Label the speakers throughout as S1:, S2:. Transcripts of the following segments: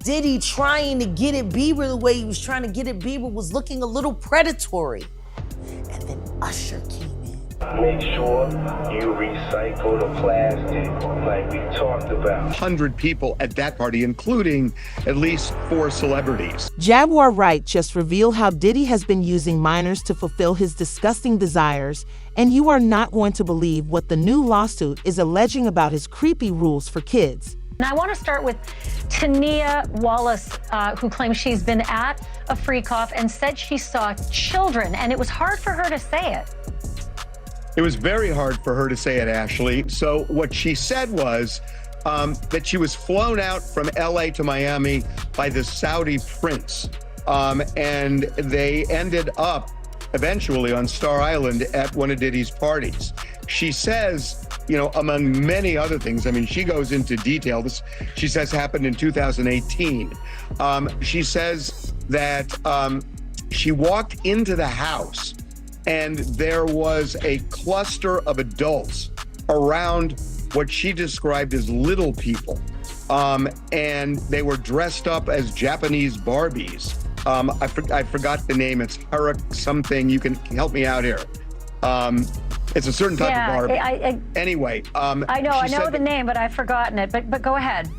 S1: Diddy trying to get at Bieber the way he was trying to get at Bieber was looking a little predatory. And then Usher came in.
S2: Make sure you recycle the plastic like we talked about.
S3: 100 people at that party, including at least 4 celebrities.
S4: Jaguar Wright just revealed how Diddy has been using minors to fulfill his disgusting desires, and you are not going to believe what the new lawsuit is alleging about his creepy rules for kids.
S5: And I want to start with Tania Wallace, who claims she's been at a freak off and said she saw children, and it was hard for her to say it.
S3: It was very hard for her to say it, Ashley. So what she said was that she was flown out from LA to Miami by the Saudi prince. And they ended up eventually on Star Island at one of Diddy's parties. She says, you know, among many other things, I mean, she goes into detail. This, she says, happened in 2018. She says that she walked into the house and there was a cluster of adults around what she described as little people. And they were dressed up as Japanese Barbies. I forgot the name. It's Harak something. You can help me out here. It's a certain type of Barbie. Anyway.
S5: I know the name, but I've forgotten it. But go ahead.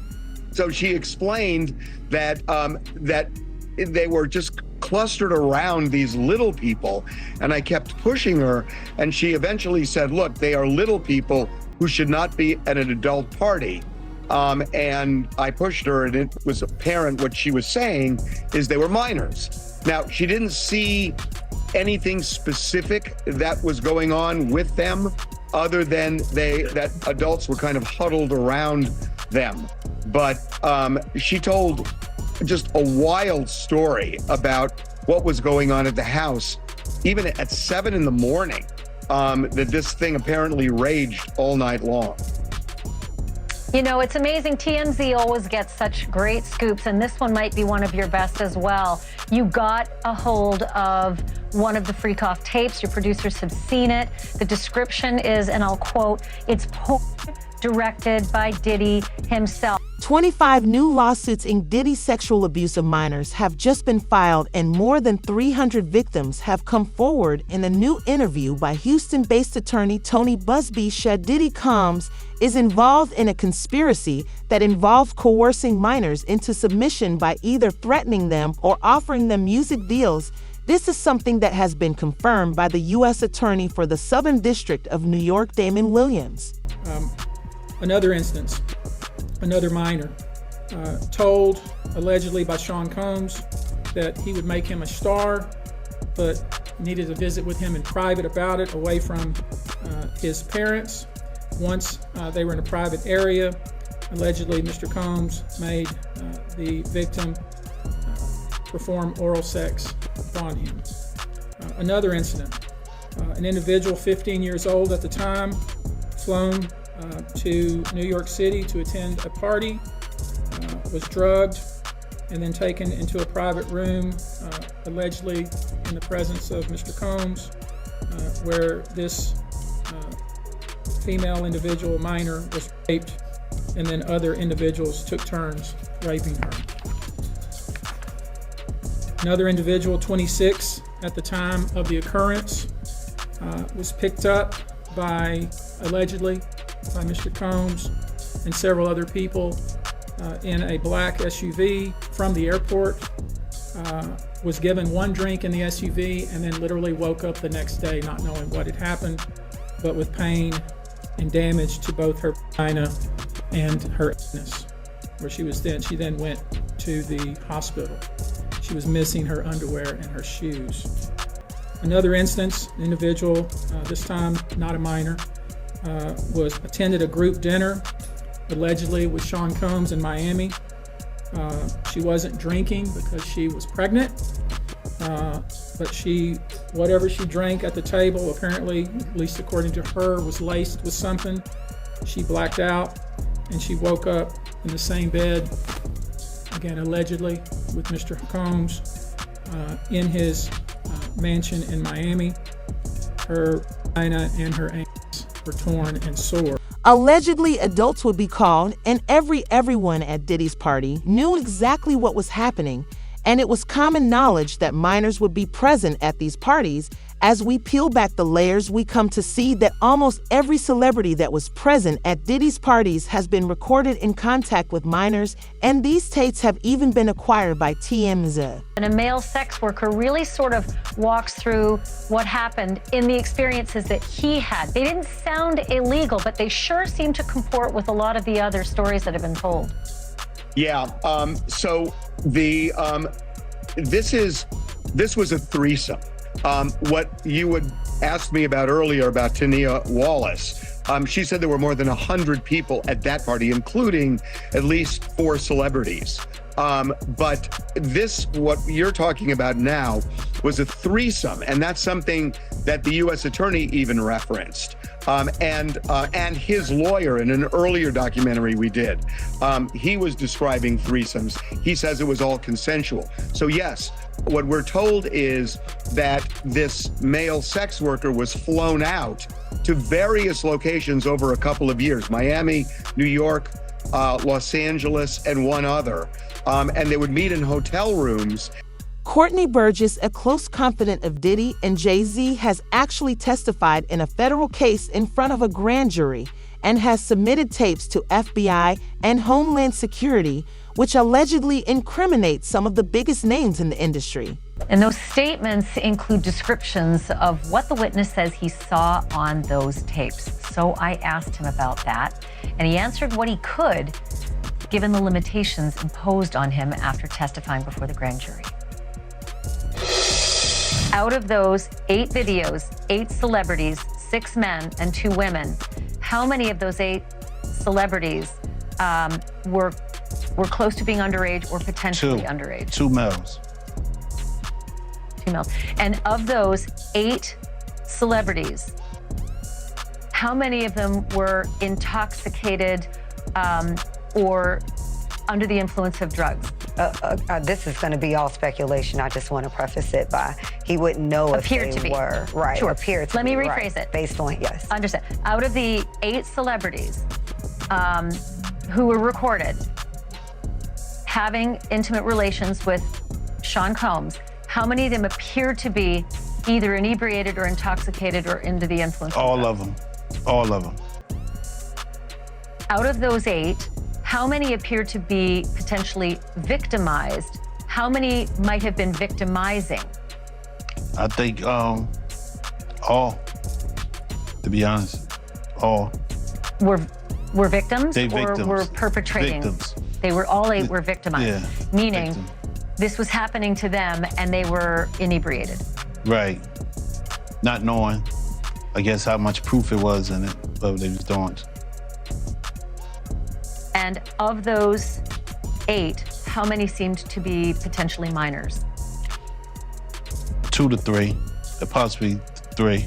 S3: So she explained that that they were just clustered around these little people, and I kept pushing her, and she eventually said, look, they are little people who should not be at an adult party. And I pushed her, and it was apparent what she was saying is they were minors. Now, she didn't see anything specific that was going on with them other than that adults were kind of huddled around them. But she told just a wild story about what was going on at the house, even at 7 in the morning, that this thing apparently raged all night long.
S5: You know, it's amazing. TMZ always gets such great scoops, and this one might be one of your best as well. You got a hold of one of the Freak Off tapes. Your producers have seen it. The description is, and I'll quote, it's porn directed by Diddy himself.
S4: 25 new lawsuits in Diddy's sexual abuse of minors have just been filed, and more than 300 victims have come forward. In a new interview by Houston-based attorney Tony Busby, Diddy Combs is involved in a conspiracy that involved coercing minors into submission by either threatening them or offering them music deals. This is something that has been confirmed by the U.S. Attorney for the Southern District of New York, Damon Williams.
S6: Another instance, another minor, told allegedly by Sean Combs that he would make him a star, but needed to visit with him in private about it, away from his parents. Once they were in a private area, allegedly Mr. Combs made the victim perform oral sex upon him. Another incident, an individual 15 years old at the time, flown to New York City to attend a party, was drugged, and then taken into a private room, allegedly in the presence of Mr. Combs, where this female individual, minor, was raped, and then other individuals took turns raping her. Another individual, 26 at the time of the occurrence, was picked up allegedly by Mr. Combs and several other people in a black SUV from the airport, was given one drink in the SUV, and then literally woke up the next day not knowing what had happened, but with pain and damage to both her vagina and her anus, where she then went to the hospital. She was missing her underwear and her shoes. Another instance, an individual, this time not a minor, attended a group dinner, allegedly with Sean Combs in Miami. She wasn't drinking because she was pregnant, but whatever she drank at the table, apparently, at least according to her, was laced with something. She blacked out, and she woke up in the same bed, again allegedly, with Mr. Combs in his mansion in Miami. Her vagina and her anus were torn and sore.
S4: Allegedly, adults would be called, and everyone at Diddy's party knew exactly what was happening, and it was common knowledge that minors would be present at these parties. As we peel back the layers, we come to see that almost every celebrity that was present at Diddy's parties has been recorded in contact with minors, and these tapes have even been acquired by TMZ.
S5: And a male sex worker really sort of walks through what happened in the experiences that he had. They didn't sound illegal, but they sure seem to comport with a lot of the other stories that have been told.
S3: Yeah. So this was a threesome. What you would ask me about earlier about Tania Wallace, she said there were more than 100 people at that party, including at least 4 celebrities. But this, what you're talking about now, was a threesome, and that's something that the U.S. attorney even referenced. And his lawyer in an earlier documentary we did, he was describing threesomes. He says it was all consensual. So yes, what we're told is that this male sex worker was flown out to various locations over a couple of years, Miami, New York, Los Angeles, and one other. And they would meet in hotel rooms.
S4: Courtney Burgess, a close confidant of Diddy and Jay-Z, has actually testified in a federal case in front of a grand jury and has submitted tapes to FBI and Homeland Security, which allegedly incriminate some of the biggest names in the industry.
S5: And those statements include descriptions of what the witness says he saw on those tapes. So I asked him about that, and he answered what he could, given the limitations imposed on him after testifying before the grand jury. Out of those 8 videos, 8 celebrities, 6 men and 2 women, how many of those 8 celebrities were close to being underage or potentially underage?
S7: 2 males.
S5: 2 males. And of those 8 celebrities, how many of them were intoxicated or under the influence of drugs?
S8: This is going to be all speculation. I just want to preface it by he wouldn't know if they were. Right.
S5: Sure.
S8: Appear to
S5: Let me
S8: be,
S5: rephrase
S8: right,
S5: it.
S8: Based on, yes.
S5: Understand. Out of the 8 celebrities who were recorded having intimate relations with Sean Combs, how many of them appear to be either inebriated or intoxicated or under the influence?
S7: All of them. All of them.
S5: Out of those 8, how many appear to be potentially victimized? How many might have been victimizing?
S7: I think all, to be honest, all.
S5: Were victims
S7: They victims.
S5: Or were perpetrating?
S7: Victims.
S5: They were all 8 were victimized.
S7: Yeah.
S5: Meaning
S7: Victim.
S5: this was happening to them and they were inebriated.
S7: Right. Not knowing, I guess, how much proof it was in it, but they was doing it.
S5: And of those 8, how many seemed to be potentially minors?
S7: 2 to 3, possibly 3.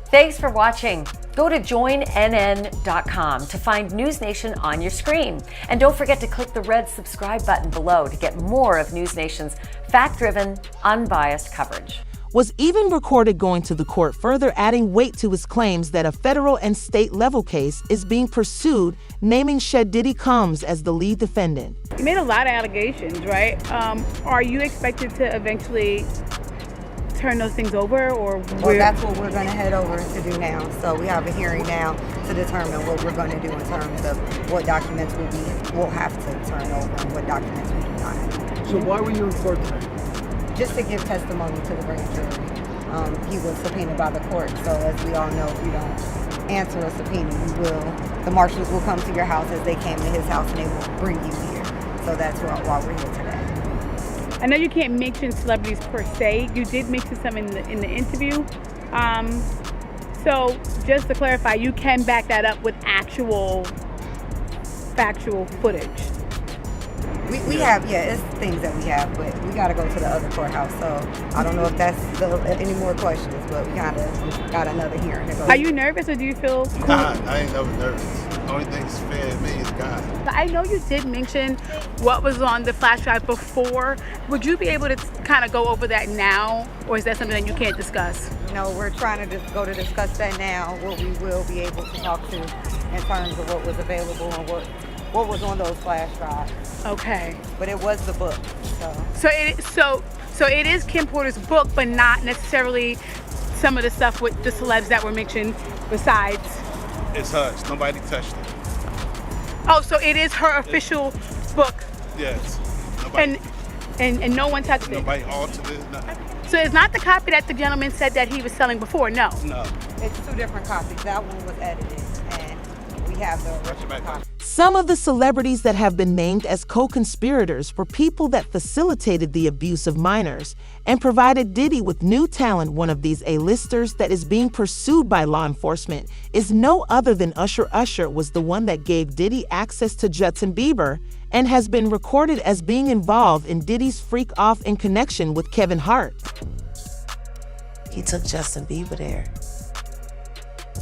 S9: Thanks for watching. Go to joinnn.com to find News Nation on your screen. And don't forget to click the red subscribe button below to get more of News Nation's fact-driven, unbiased coverage.
S4: Was even recorded going to the court, further adding weight to his claims that a federal and state level case is being pursued, naming Diddy Combs as the lead defendant.
S10: You made a lot of allegations, right? Are you expected to eventually turn those things over, or
S8: Well, that's what we're going to head over to do now. So we have a hearing now to determine what we're going to do in terms of what documents we'll have to turn over and what documents we do not have.
S11: So why were you in court tonight?
S8: Just to give testimony to the grand jury. He was subpoenaed by the court, so as we all know, if you don't answer a subpoena, the marshals will come to your house as they came to his house and they will bring you here. So that's why we're here today.
S10: I know you can't mention celebrities per se. You did mention some in the interview. So just to clarify, you can back that up with actual factual footage.
S8: We have, it's things that we have, but we got to go to the other courthouse. So I don't know if that's any more questions, but we kind of got another hearing to go.
S10: Are you nervous or do you feel cool?
S7: I ain't never nervous. Only thing that's fair to me is God.
S10: I know you did mention what was on the flash drive before. Would you be able to kind of go over that now, or is that something that you can't discuss?
S8: No, we're trying to just discuss that now, what we will be able to talk to in terms of what was available and what was on those flash drives.
S10: Okay.
S8: But it was the book,
S10: So it is Kim Porter's book, but not necessarily some of the stuff with the celebs that were mentioned besides.
S7: It's hers. Nobody touched it.
S10: Oh, so it is her official book.
S7: Yes. Nobody.
S10: And no one touched it.
S7: Nobody altered it. Nothing.
S10: So it's not the copy that the gentleman said that he was selling before. No.
S7: No.
S8: it's 2 different copies. That one was edited, and we have the original copy.
S4: Some of the celebrities that have been named as co-conspirators were people that facilitated the abuse of minors and provided Diddy with new talent. One of these A-listers that is being pursued by law enforcement is no other than Usher. Usher was the one that gave Diddy access to Justin Bieber and has been recorded as being involved in Diddy's freak off in connection with Kevin Hart.
S1: He took Justin Bieber there.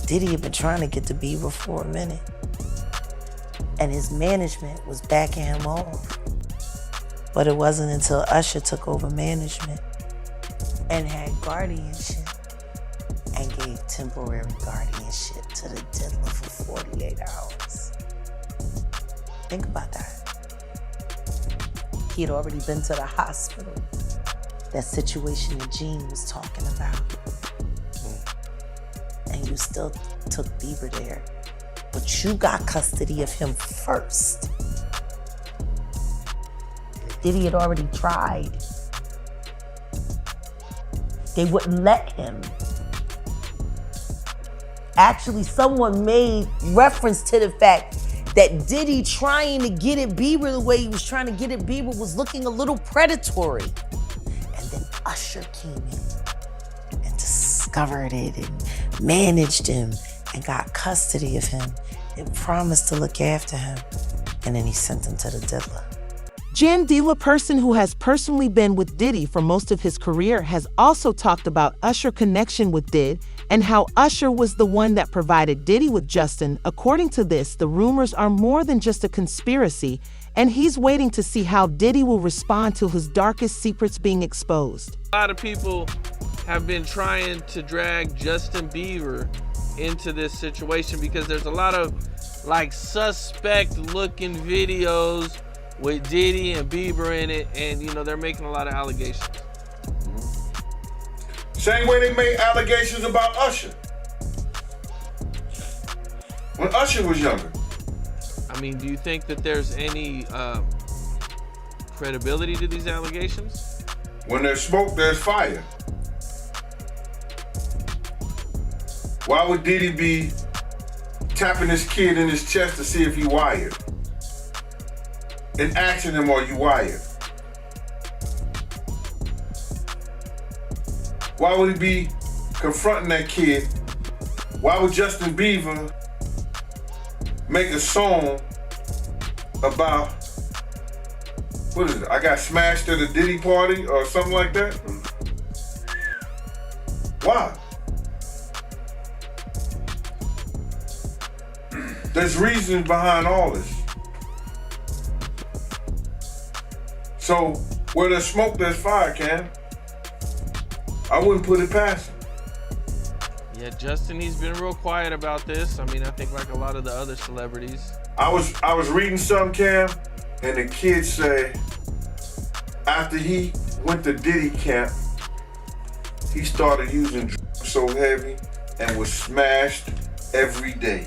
S1: Diddy had been trying to get to Bieber for a minute, and his management was backing him off. But it wasn't until Usher took over management and had guardianship and gave temporary guardianship to the diddler for 48 hours. Think about that. He had already been to the hospital. That situation that Gene was talking about. And you still took Bieber there. But you got custody of him first. Diddy had already tried. They wouldn't let him. Actually, someone made reference to the fact that Diddy trying to get at Bieber the way he was trying to get at Bieber was looking a little predatory. And then Usher came in and discovered it and managed him and got custody of him and promised to look after him. And then he sent him to the diddler.
S4: Jan Dilla, a person who has personally been with Diddy for most of his career, has also talked about Usher's connection with Diddy and how Usher was the one that provided Diddy with Justin. According to this, the rumors are more than just a conspiracy, and he's waiting to see how Diddy will respond to his darkest secrets being exposed.
S11: A lot of people have been trying to drag Justin Bieber into this situation because there's a lot of like suspect looking videos with Diddy and Bieber in it, and you know they're making a lot of allegations.
S12: Same way they made allegations about Usher when Usher was younger.
S11: I mean, do you think that there's any credibility to these allegations?
S12: When there's smoke, there's fire. Why would Diddy be tapping his kid in his chest to see if he wired? And asking him, are you wired? Why would he be confronting that kid? Why would Justin Bieber make a song about, what is it? I got smashed at a Diddy party or something like that? Why? There's reasons behind all this. So, where there's smoke, there's fire, Cam. I wouldn't put it past him.
S11: Yeah, Justin, he's been real quiet about this. I mean, I think like a lot of the other celebrities.
S12: I was reading some, Cam, and the kids say after he went to Diddy camp, he started using drugs so heavy and was smashed every day.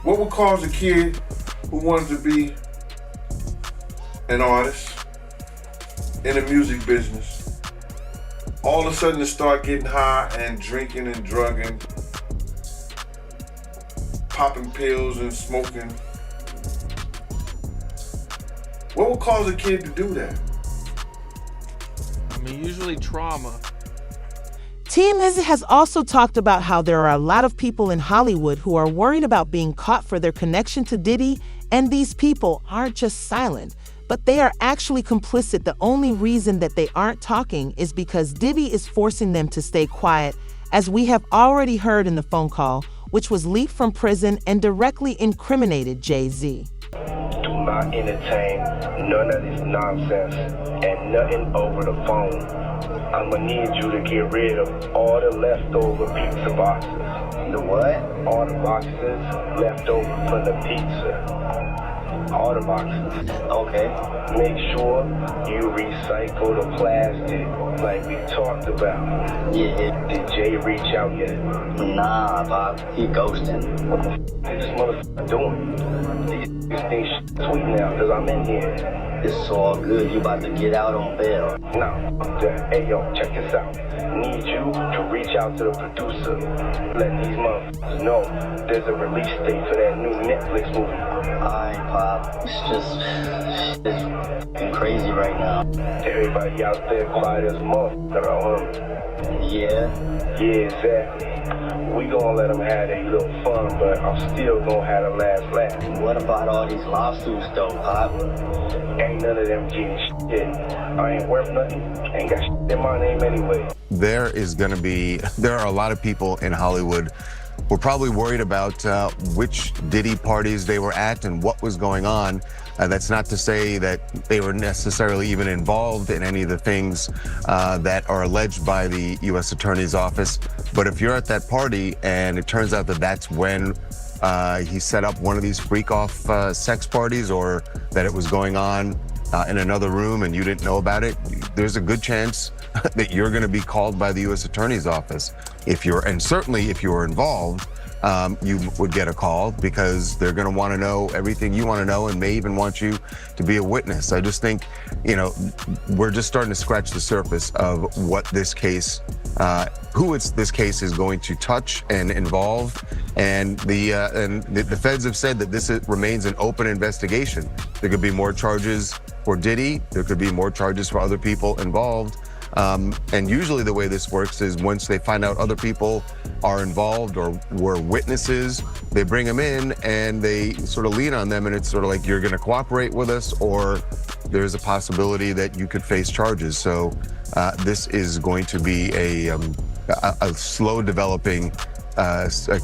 S12: What would cause a kid who wanted to be an artist in the music business all of a sudden to start getting high and drinking and drugging, popping pills and smoking? What would cause a kid to do that?
S11: I mean, usually trauma.
S4: TMZ has also talked about how there are a lot of people in Hollywood who are worried about being caught for their connection to Diddy, and these people aren't just silent, but they are actually complicit. The only reason that they aren't talking is because Diddy is forcing them to stay quiet as we have already heard in the phone call, which was leaked from prison and directly incriminated Jay-Z.
S2: Do not entertain none of this nonsense and nothing over the phone. I'm gonna need you to get rid of all the leftover pizza boxes. The what? All the boxes left over from the pizza. All the boxes. Okay. Make sure you recycle the plastic like we talked about. Yeah. Did Jay reach out yet? Nah, Bob. He ghosting. What the f is this motherfucker doing? These things sweet now because I'm in here. It's all good. You about to get out on bail. No. Hey, yo, check this out. Need you to reach out to the producer. Let these motherfuckers know there's a release date for that new Netflix movie. Alright, Pop. It's crazy right now. Everybody out there quiet as a motherfucker, huh? Yeah. Yeah, exactly. We gonna let them have their little fun, but I'm still gonna have the last laugh. What about all these lawsuits though, Pop? Ain't none of them getting shit. I ain't worth nothing. Ain't got shit in my name anyway.
S13: There are a lot of people in Hollywood who are probably worried about which Diddy parties they were at and what was going on. That's not to say that they were necessarily even involved in any of the things that are alleged by the U.S. Attorney's Office. But if you're at that party and it turns out that that's when he set up one of these freak-off sex parties, or that it was going on in another room and you didn't know about it, there's a good chance that you're going to be called by the U.S. Attorney's Office. And certainly if you were involved, you would get a call because they're going to want to know everything you want to know and may even want you to be a witness. I just think, we're just starting to scratch the surface of what this case, this case is going to touch and involve. And the feds have said that this remains an open investigation. There could be more charges for Diddy. There could be more charges for other people involved. And usually the way this works is once they find out other people are involved or were witnesses, they bring them in and they sort of lean on them, and it's sort of like, you're going to cooperate with us, or there's a possibility that you could face charges. So this is going to be a slow developing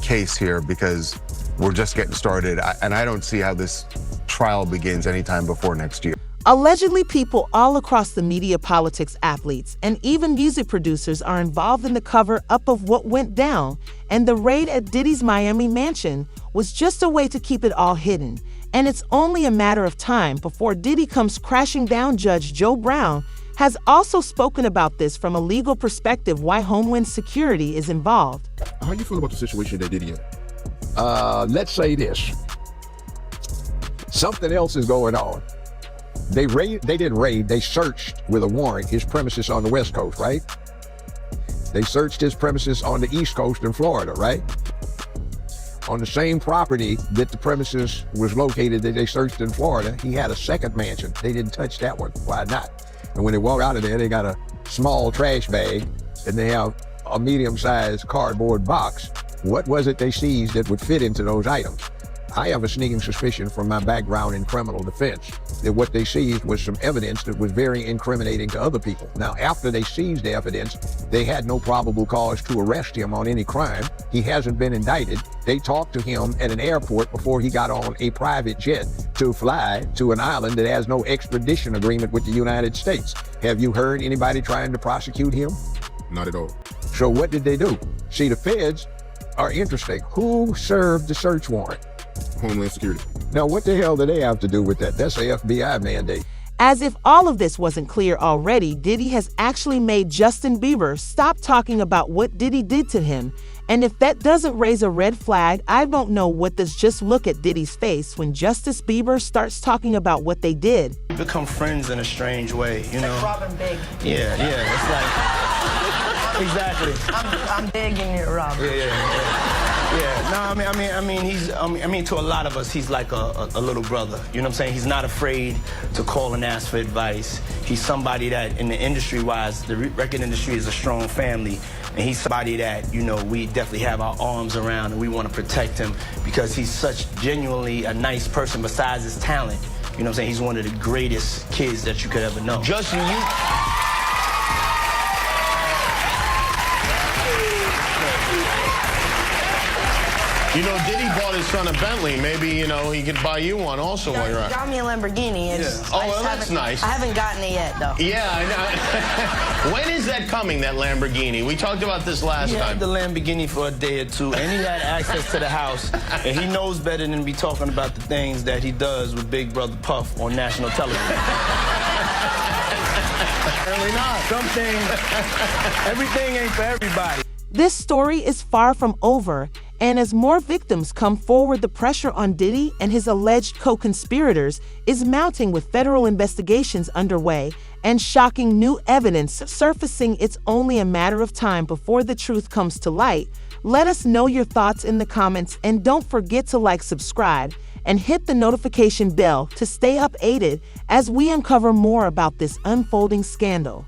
S13: case here because we're just getting started. And I don't see how this trial begins anytime before next year.
S4: Allegedly, people all across the media, politics, athletes, and even music producers are involved in the cover-up of what went down, and the raid at Diddy's Miami mansion was just a way to keep it all hidden. And it's only a matter of time before Diddy comes crashing down. Judge Joe Brown has also spoken about this from a legal perspective, why Homeland Security is involved.
S14: How do you feel about the situation that Diddy had? Let's say this. Something else is going on. They searched with a warrant his premises on the West Coast, right? They searched his premises on the East Coast in Florida, right? On the same property that the premises was located that they searched in Florida, he had a second mansion. They didn't touch that one. Why not? And when they walk out of there, they got a small trash bag and they have a medium-sized cardboard box. What was it they seized that would fit into those items? I have a sneaking suspicion from my background in criminal defense that what they seized was some evidence that was very incriminating to other people. Now, after they seized the evidence, they had no probable cause to arrest him on any crime. He hasn't been indicted. They talked to him at an airport before he got on a private jet to fly to an island that has no extradition agreement with the United States. Have you heard anybody trying to prosecute him?
S15: Not at all.
S14: So what did they do? See, the feds are interesting. Who served the search warrant?
S15: Homeland Security.
S14: Now, what the hell do they have to do with that? That's a FBI mandate.
S4: As if all of this wasn't clear already, Diddy has actually made Justin Bieber stop talking about what Diddy did to him. And if that doesn't raise a red flag, I don't know what does. Just look at Diddy's face when Justice Bieber starts talking about what they did.
S16: We become friends in a strange way, you know?
S17: Like Robin Big.
S16: Yeah, it's like, exactly.
S17: I'm big in it, Robin.
S16: Yeah, no, I mean, to a lot of us, he's like a little brother. You know what I'm saying? He's not afraid to call and ask for advice. He's somebody that, in the industry-wise, the record industry is a strong family, and he's somebody that, you know, we definitely have our arms around, and we want to protect him because he's such genuinely a nice person besides his talent. You know what I'm saying? He's one of the greatest kids that you could ever know.
S2: Justin,
S18: You know, Diddy bought his son a Bentley. Maybe, you know, he could buy you one also while you're out.
S17: Got me a Lamborghini. And
S18: Oh, well, that's nice.
S17: I haven't gotten it yet, though.
S18: Yeah, I know. When is that coming, that Lamborghini? We talked about this last
S16: He
S18: time.
S16: had the Lamborghini for a day or two, and he had access to the house, and he knows better than to be talking about the things that he does with Big Brother Puff on national television. Apparently not. Everything ain't for everybody.
S4: This story is far from over, and as more victims come forward, the pressure on Diddy and his alleged co-conspirators is mounting, with federal investigations underway and shocking new evidence surfacing. It's only a matter of time before the truth comes to light. Let us know your thoughts in the comments, and don't forget to like, subscribe, and hit the notification bell to stay updated as we uncover more about this unfolding scandal.